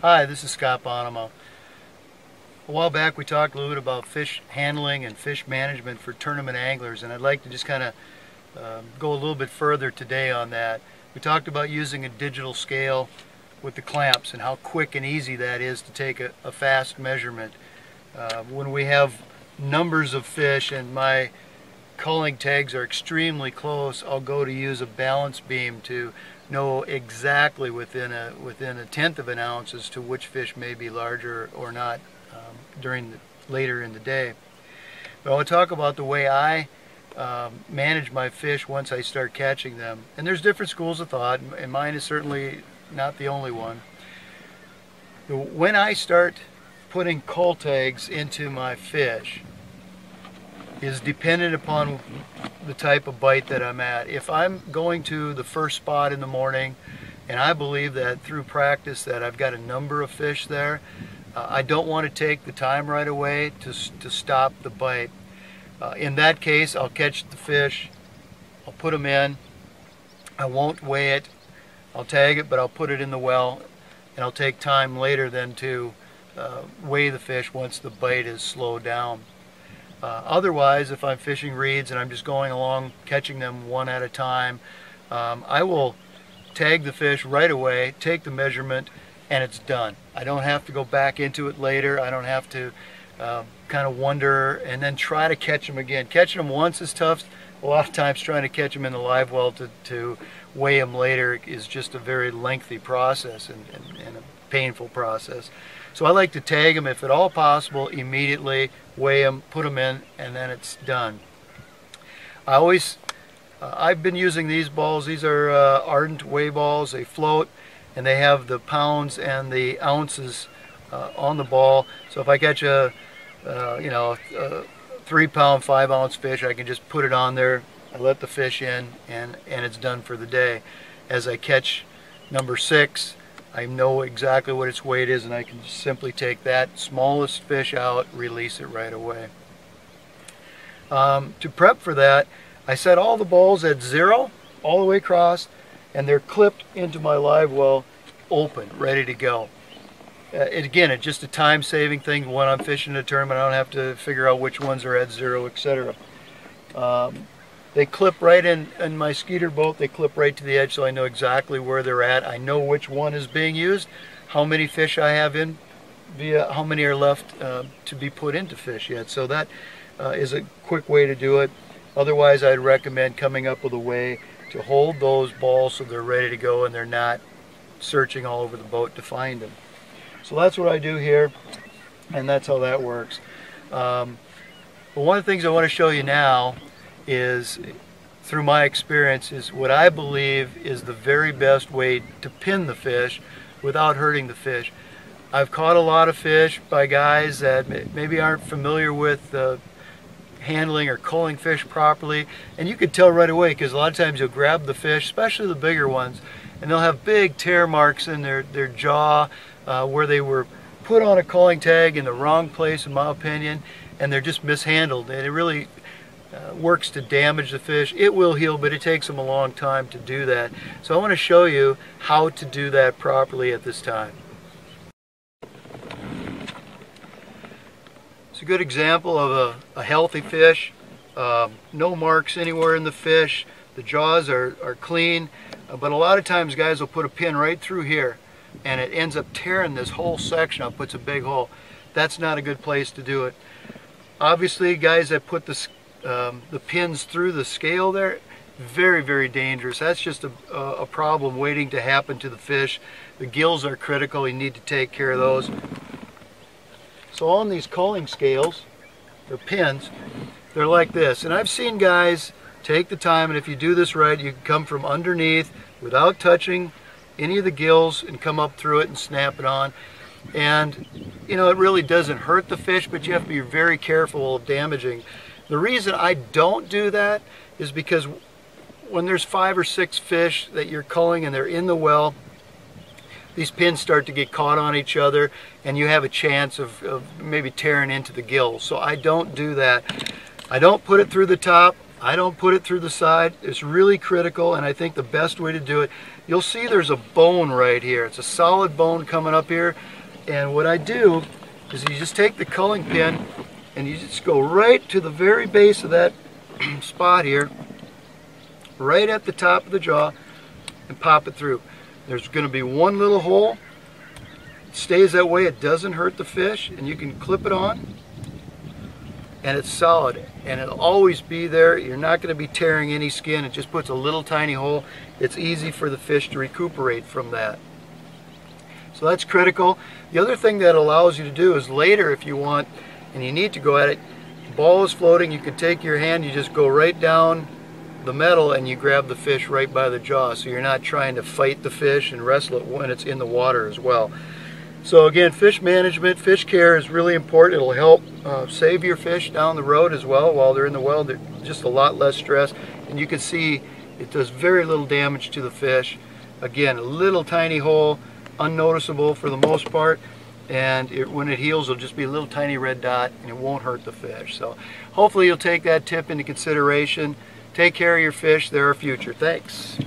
Hi, this is Scott Bonnema. A while back we talked a little bit about fish handling and fish management for tournament anglers, and I'd like to just kind of go a little bit further today on that. We talked about using a digital scale with the clamps and how quick and easy that is to take a fast measurement. When we have numbers of fish and my culling tags are extremely close, I'll go to use a balance beam to know exactly within a tenth of an ounce as to which fish may be larger or not later in the day. But I want to talk about the way I manage my fish once I start catching them. And there's different schools of thought, and mine is certainly not the only one. When I start putting cull tags into my fish is dependent upon the type of bite that I'm at. If I'm going to the first spot in the morning and I believe that through practice that I've got a number of fish there, I don't want to take the time right away to stop the bite. In that case, I'll catch the fish, I'll put them in, I won't weigh it, I'll tag it, but I'll put it in the well, and I'll take time later then to weigh the fish once the bite is slowed down. Otherwise, if I'm fishing reeds and I'm just going along catching them one at a time, I will tag the fish right away, take the measurement, and it's done. I don't have to go back into it later. I don't have to kind of wonder and then try to catch them again. Catching them once is tough. A lot of times trying to catch them in the live well to weigh them later is just a very lengthy process and a painful process. So I like to tag them, if at all possible, immediately, weigh them, put them in, and then it's done. I've been using these balls. These are Ardent weigh balls. They float, and they have the pounds and the ounces on the ball. So if I catch a 3-pound, 5-ounce fish, I can just put it on there, I let the fish in, and it's done for the day. As I catch number 6, I know exactly what its weight is, and I can simply take that smallest fish out, release it right away. To prep for that, I set all the balls at 0 all the way across, and they're clipped into my live well open, ready to go. Again, it's just a time-saving thing. When I'm fishing a tournament, I don't have to figure out which ones are at 0, etc. They clip right in my skeeter boat. They clip right to the edge, so I know exactly where they're at. I know which one is being used, how many fish I have in, how many are left to be put into fish yet. So that is a quick way to do it. Otherwise, I'd recommend coming up with a way to hold those balls so they're ready to go and they're not searching all over the boat to find them. So that's what I do here, and that's how that works. But one of the things I want to show you now is, through my experience, is what I believe is the very best way to pin the fish without hurting the fish. I've caught a lot of fish by guys that maybe aren't familiar with handling or culling fish properly, and you could tell right away, because a lot of times you'll grab the fish, especially the bigger ones, and they'll have big tear marks in their jaw where they were put on a culling tag in the wrong place, in my opinion, and they're just mishandled, and it really works to damage the fish. It will heal, but it takes them a long time to do that. So I want to show you how to do that properly at this time. It's a good example of a healthy fish. No marks anywhere in the fish. The jaws are clean, but a lot of times guys will put a pin right through here and it ends up tearing this whole section up, puts a big hole. That's not a good place to do it. Obviously, guys that put the pins through the scale there, very, very dangerous. That's just a problem waiting to happen to the fish. The gills are critical. You need to take care of those. So on these culling scales, or pins, they're like this. And I've seen guys take the time, and if you do this right, you can come from underneath without touching any of the gills and come up through it and snap it on. And you know, it really doesn't hurt the fish, but you have to be very careful of damaging. The reason I don't do that is because when there's 5 or 6 fish that you're culling and they're in the well, these pins start to get caught on each other and you have a chance of maybe tearing into the gills. So I don't do that. I don't put it through the top. I don't put it through the side. It's really critical, and I think the best way to do it, you'll see there's a bone right here. It's a solid bone coming up here, and what I do is you just take the culling pin and you just go right to the very base of that spot here, right at the top of the jaw, and pop it through. There's going to be one little hole. It stays that way. It doesn't hurt the fish, and you can clip it on, and it's solid, and it'll always be there. You're not going to be tearing any skin. It just puts a little tiny hole. It's easy for the fish to recuperate from that. So that's critical. The other thing that allows you to do is later, if you want and you need to go at it, the ball is floating, you can take your hand, you just go right down the metal and you grab the fish right by the jaw, so you're not trying to fight the fish and wrestle it when it's in the water as well. So again, fish management, fish care is really important. It'll help save your fish down the road as well while they're in the well. They're just a lot less stress, and you can see it does very little damage to the fish. Again, a little tiny hole, unnoticeable for the most part, and when it heals it'll just be a little tiny red dot and it won't hurt the fish. So hopefully you'll take that tip into consideration. Take care of your fish. They're our future. Thanks.